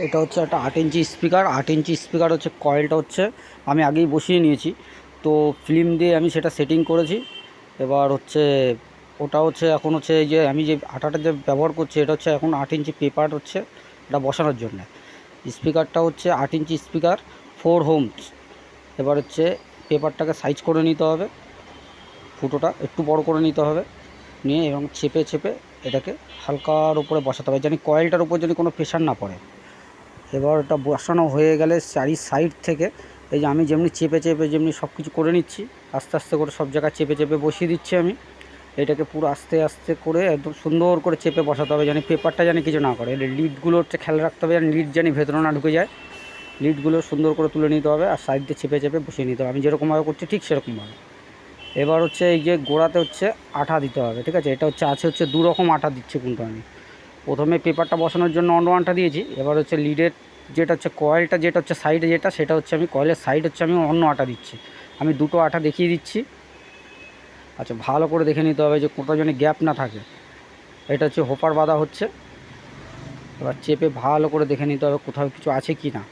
এটা হচ্ছে একটা 8 ইঞ্চি স্পিকার। 8 ইঞ্চি স্পিকার হচ্ছে কয়েলটা হচ্ছে আমি আগেই বসিয়ে নিয়েছি, তো ফিল্ম দিয়ে আমি সেটা সেটিং করেছি। এবার হচ্ছে ওটা হচ্ছে এখন হচ্ছে এই যে আমি যে আঠাটা যে ব্যবহার করছি এটা হচ্ছে এখন 8 ইঞ্চি পেপার হচ্ছে এটা বসানোর জন্য। স্পিকারটা হচ্ছে 8 ইঞ্চি স্পিকার, 4 হোমস। এবার হচ্ছে পেপারটাকে সাইজ করে নিতে হবে, ফুটোটা একটু বড় করে নিতে হবে, নিয়ে এবং চেপে চেপে এটাকে হালকার উপরে বসাতে হবে, জানি কয়েলটার উপর যদি কোনো প্রেশার না পড়ে। এবার ওটা বসানো হয়ে গেলে চারি সাইড থেকে এই যে আমি যেমনি চেপে চেপে যেমনি সব কিছু করে নিচ্ছি, আস্তে আস্তে করে সব জায়গায় চেপে চেপে বসিয়ে দিচ্ছি আমি। এটাকে পুরো আস্তে আস্তে করে একদম সুন্দর করে চেপে বসাতে হবে, জানি পেপারটা জানি কিছু না করে। লিডগুলো হচ্ছে খেয়াল রাখতে হবে, জানি লিড জানি ভেতরে না ঢুকে যায়। লিডগুলো সুন্দর করে তুলে নিতে হবে আর সাইড দিয়ে চেপে চেপে বসিয়ে নিতে হবে, আমি যেরকমভাবে করছি ঠিক সেরকমভাবে। এবার হচ্ছে এই যে গোড়াতে হচ্ছে আঠা দিতে হবে, ঠিক আছে। এটা হচ্ছে হচ্ছে 2 রকম আঠা দিচ্ছি, কিন্তু আমি প্রথমে পেপারটা বসানোর জন্য অন্য আঠা দিয়েছি। এবার হচ্ছে লিডের যেটা হচ্ছে কয়েলটা যেটা হচ্ছে সাইডে যেটা, সেটা হচ্ছে আমি কয়েলের সাইড হচ্ছে আমি অন্য আঠা দিচ্ছি। আমি দুটো আঠা দেখিয়ে দিচ্ছি। আচ্ছা, ভালো করে দেখে নিতে হবে যে কোথাও যেন গ্যাপ না থাকে। এটা হচ্ছে হোপার বাঁধা হচ্ছে। এবার চেপে ভালো করে দেখে নিতে হবে কোথাও কিছু আছে কি না,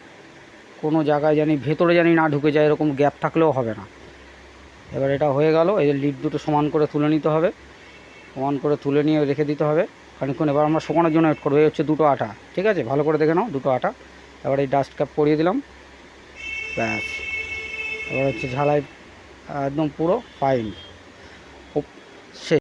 কোনো জায়গায় জানি ভেতরে জানি না ঢুকে যায়, এরকম গ্যাপ থাকলেও হবে না। এবার এটা হয়ে গেল, এই লিড দুটো সমান করে তুলে নিতে হবে, সমান করে তুলে নিয়ে রেখে দিতে হবে খানিকক্ষণ। এবার আমরা শুকানোর জন্য ওয়েট করবো। এই হচ্ছে দুটো আঠা, ঠিক আছে, ভালো করে দেখে নাও দুটো আঠা। এবার এই ডাস্ট ক্যাপ পরিয়ে দিলাম, ব্যাস। এবার হচ্ছে ঝালাই একদম পুরো ফাইন।